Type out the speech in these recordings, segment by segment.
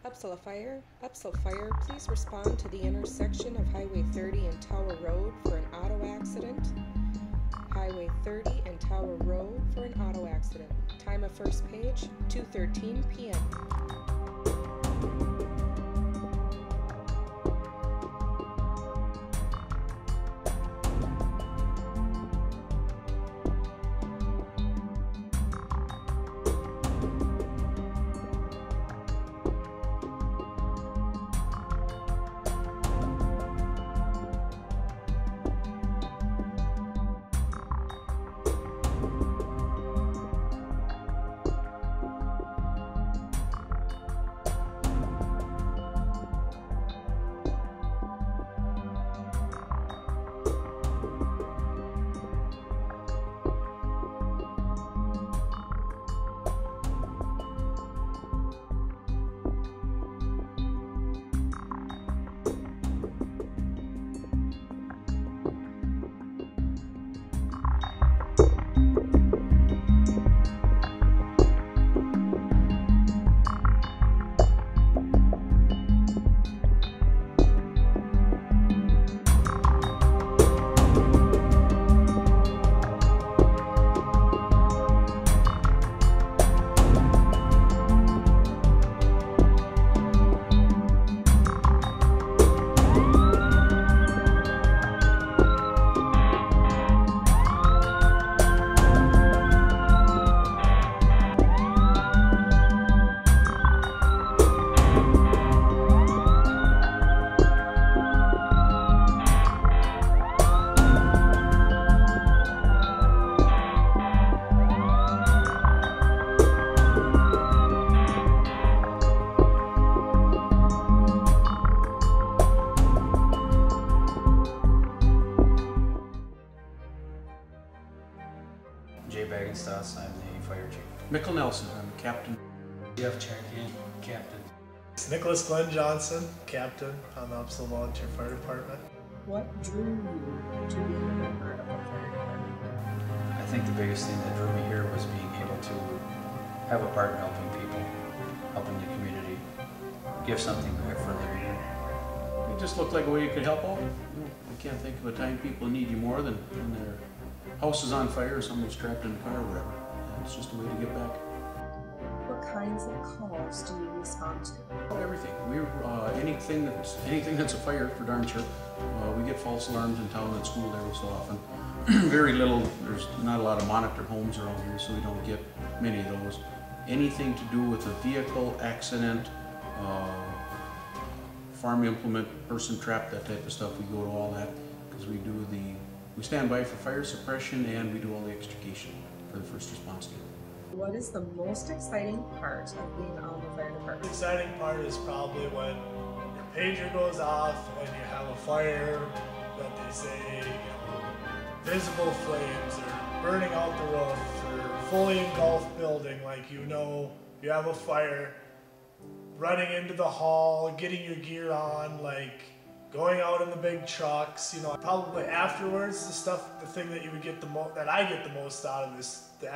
Upsala Fire. Upsala Fire, please respond to the intersection of Highway 30 and Tower Road for an auto accident. Highway 30 and Tower Road for an auto accident. Time of first page, 2:13 p.m. I'm the fire chief. Michael Nelson, I'm the captain. Jeff Cherokee, captain. It's Nicholas Glenn Johnson, captain on the Upsala Volunteer Fire Department. What drew you to be a member of the fire department? I think the biggest thing that drew me here was being able to have a part in helping people, helping the community, give something back for living here. It just looked like a way you could help out. I can't think of a time people need you more than when their house is on fire or someone's trapped in a car or whatever. It's just a way to get back. What kinds of calls do you respond to? Everything. Anything that's a fire, for darn sure. We get false alarms in town and school every so often. Very little. There's not a lot of monitored homes around here, so we don't get many of those. Anything to do with a vehicle accident, farm implement, person trapped, that type of stuff, we go to all that because we stand by for fire suppression and we do all the extrication for the first response team. What is the most exciting part of being on the fire department? The exciting part is probably when your pager goes off and you have a fire that they say, visible flames or burning out the roof or fully engulfed building, like you have a fire, running into the hall, getting your gear on, like going out in the big trucks, probably afterwards, the thing that you would get that I get the most out of is the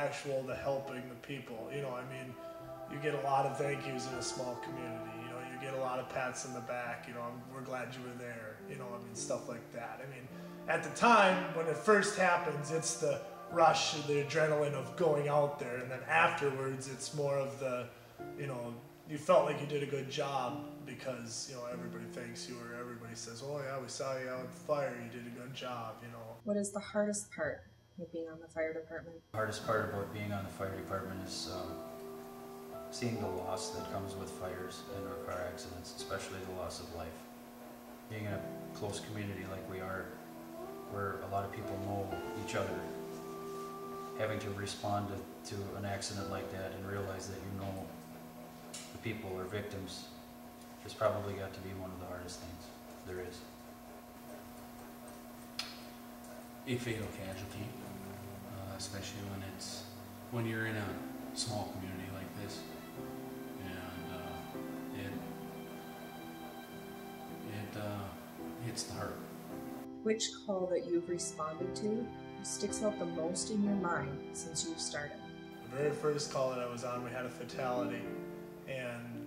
helping the people. You get a lot of thank yous in a small community. You get a lot of pats in the back. We're glad you were there. Stuff like that. At the time when it first happens, it's the rush, the adrenaline of going out there, and then afterwards, it's more of the, you felt like you did a good job because everybody thanks you, or everybody says, oh yeah, we saw you out at the fire, you did a good job. What is the hardest part of being on the fire department? The hardest part about being on the fire department is seeing the loss that comes with fires and or car accidents, especially the loss of life. Being in a close community like we are, where a lot of people know each other, having to respond to an accident like that and realize that the people or victims has probably got to be one of the hardest things there is. A fatal casualty, especially when you're in a small community like this, and it hits the heart. Which call that you've responded to sticks out the most in your mind since you've started? The very first call that I was on, we had a fatality, and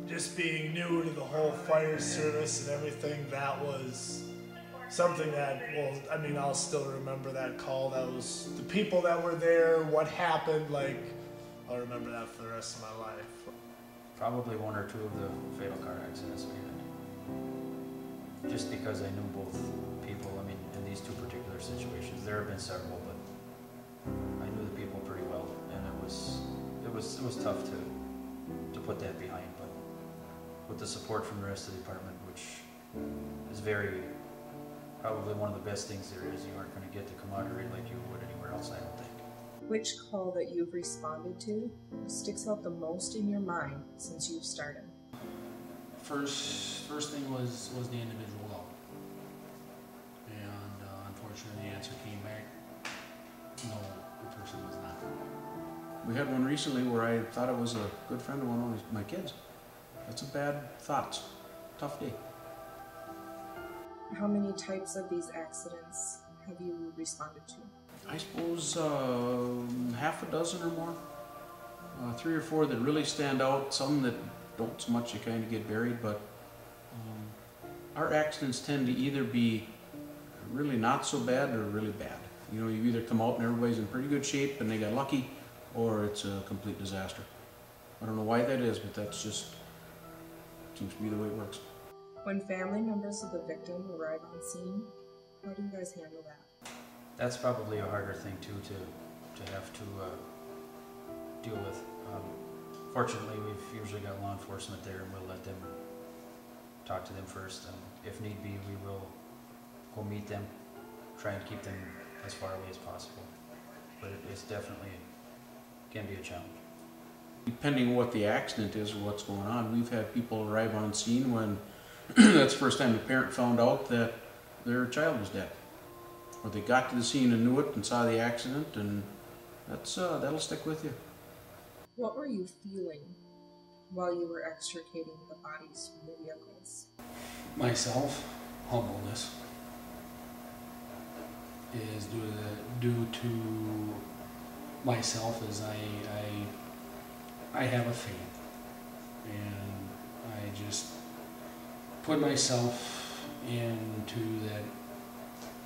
just being new to the whole fire service and everything, that was something that, well, I mean, I'll still remember that call. That was the people that were there, what happened, like, I'll remember that for the rest of my life. Probably one or two of the fatal car accidents we had. Just because I knew both people, I mean, in these two particular situations, there have been several, but I knew the people pretty well, and it was tough to put that behind, but with the support from the rest of the department, which is probably one of the best things there is, you aren't going to get the camaraderie like you would anywhere else, I don't think. Which call that you've responded to sticks out the most in your mind since you've started? First thing was the individual call, and unfortunately the answer came back, no, the person was not. We had one recently where I thought it was a good friend of one of my kids. That's a bad thought. Tough day. How many types of these accidents have you responded to? I suppose half a dozen or more. 3 or 4 that really stand out, some that don't so much, you kind of get buried, but our accidents tend to either be really not so bad or really bad. You know, you either come out and everybody's in pretty good shape and they got lucky, or it's a complete disaster. I don't know why that is, but that's just seems to be the way it works. When family members of the victim arrive on scene, how do you guys handle that? That's probably a harder thing too to have to deal with. Fortunately, we've usually got law enforcement there, and we'll let them talk to them first. If need be, we will go meet them, try and keep them as far away as possible. But it's definitely can be a challenge. Depending on what the accident is or what's going on, we've had people arrive on scene when that's the first time the parent found out that their child was dead. Or they got to the scene and knew it and saw the accident, and that'll stick with you. What were you feeling while you were extricating the bodies from the vehicles? Myself, humbleness is due to myself, as I have a faith, and I just put myself into that.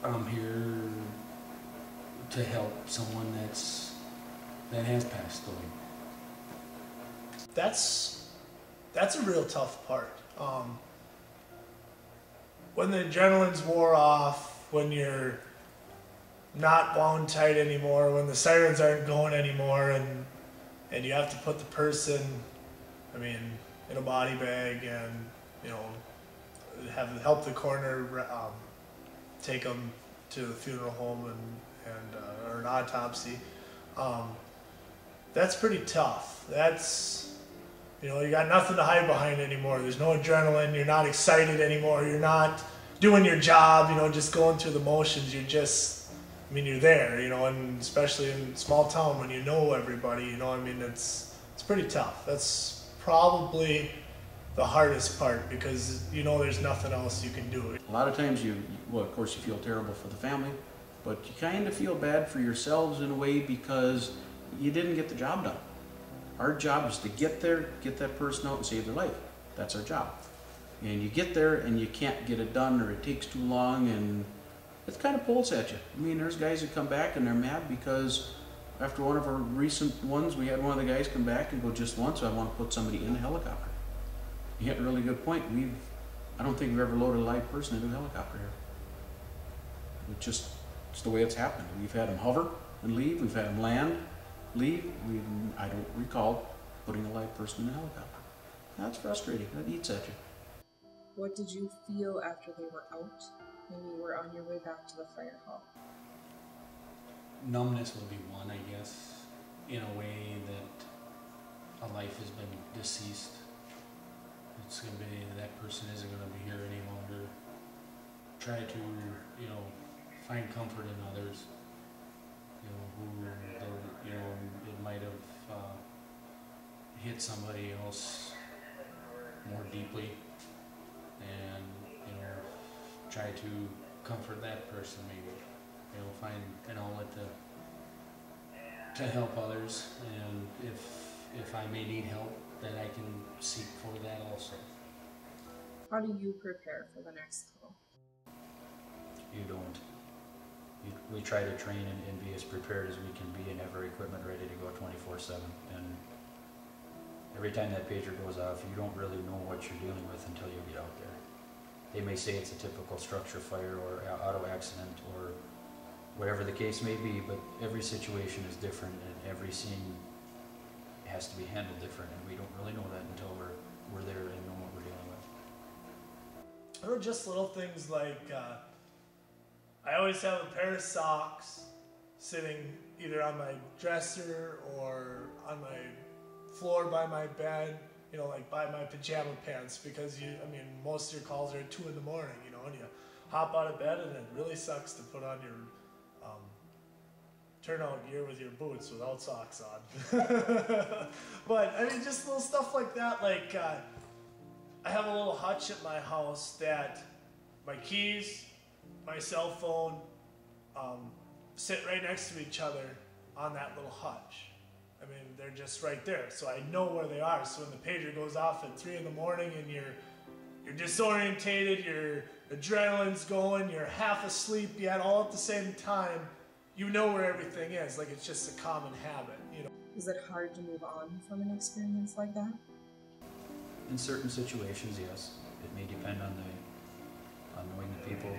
I'm here to help someone that has passed away. That's a real tough part. When the adrenaline's wore off, when you're not wound tight anymore, when the sirens aren't going anymore, and you have to put the person, I mean, in a body bag, and you know, help the coroner take them to the funeral home or an autopsy. That's pretty tough. That's, you know, you got nothing to hide behind anymore. There's no adrenaline. You're not excited anymore. You're not doing your job, you know, just going through the motions. You're just, I mean, you're there, you know, and especially in a small town when you know everybody, you know, I mean, it's pretty tough. That's probably the hardest part, because you know there's nothing else you can do. A lot of times well, of course you feel terrible for the family, but you kind of feel bad for yourselves in a way because you didn't get the job done. Our job is to get there, get that person out and save their life. That's our job. And you get there and you can't get it done, or it takes too long, and it kind of pulls at you. I mean, there's guys that come back and they're mad because after one of our recent ones, we had one of the guys come back and go, just once I want to put somebody in a helicopter. You hit a really good point. I don't think we've ever loaded a live person into a helicopter here. It's the way it's happened. We've had them hover and leave. We've had them land, leave. I don't recall putting a live person in a helicopter. That's frustrating. That eats at you. What did you feel after they were out and you were on your way back to the fire hall? Numbness would be one, I guess, in a way that a life has been deceased. It's going to be that person isn't going to be here any longer. Try to, you know, find comfort in others. You know, who, you know, it might have hit somebody else more deeply, and you know, try to comfort that person. Maybe, you know, find an outlet to help others, and if I may need help that I can seek for that also. How do you prepare for the next call? You don't. We try to train and be as prepared as we can be and have our equipment ready to go 24/7. And every time that pager goes off, you don't really know what you're dealing with until you get out there. They may say it's a typical structure fire or auto accident or whatever the case may be, but every situation is different and every scene has to be handled different, and we don't really know that until we're there and know what we're dealing with. Or just little things like I always have a pair of socks sitting either on my dresser or on my floor by my bed, you know, like by my pajama pants, because most of your calls are at 2 in the morning, you know, and you hop out of bed and it really sucks to put on your turnout gear with your boots without socks on. But I mean, just little stuff like that. Like I have a little hutch at my house that my keys, my cell phone sit right next to each other on that little hutch. I mean, they're just right there, so I know where they are. So when the pager goes off at 3 in the morning and you're disorientated, your adrenaline's going, you're half asleep yet, all at the same time, you know where everything is. Like, it's just a common habit, you know. Is it hard to move on from an experience like that? In certain situations, yes. It may depend on knowing the people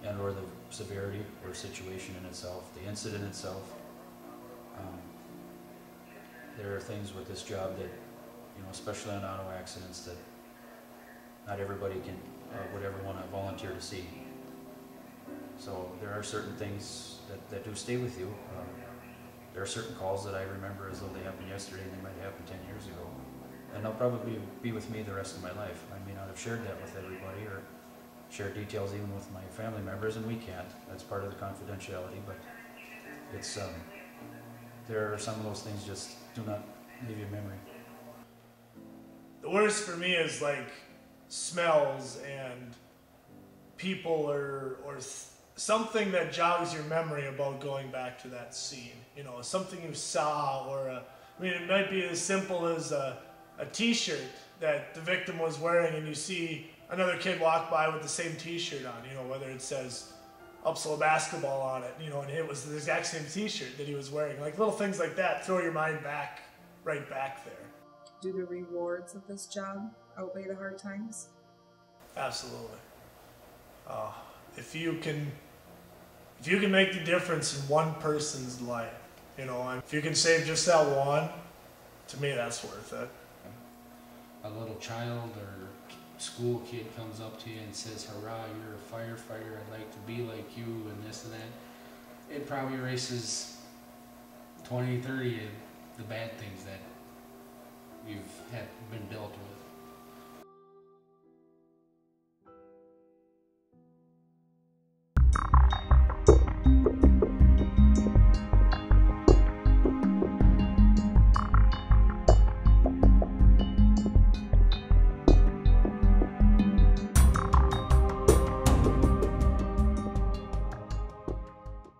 and or the severity or situation in itself, the incident itself. There are things with this job that, you know, especially on auto accidents, that not everybody would ever want to volunteer to see. So there are certain things that do stay with you. There are certain calls that I remember as though they happened yesterday and they might have happened 10 years ago. And they'll probably be with me the rest of my life. I may not have shared that with everybody or shared details even with my family members, and we can't. That's part of the confidentiality, but it's, there are some of those things just do not leave your memory. The worst for me is like smells and people or something that jogs your memory about going back to that scene. You know, something you saw, or it might be as simple as a t-shirt that the victim was wearing and you see another kid walk by with the same t-shirt on, you know, whether it says Upsala basketball on it, you know, and it was the exact same t-shirt that he was wearing. Like little things like that throw your mind back, right back there. Do the rewards of this job outweigh the hard times? Absolutely. If you can make the difference in one person's life, you know, if you can save just that one, to me that's worth it. A little child or school kid comes up to you and says, "Hurrah, you're a firefighter, I'd like to be like you," and this and that, it probably erases 20, 30 of the bad things that you've been dealt with.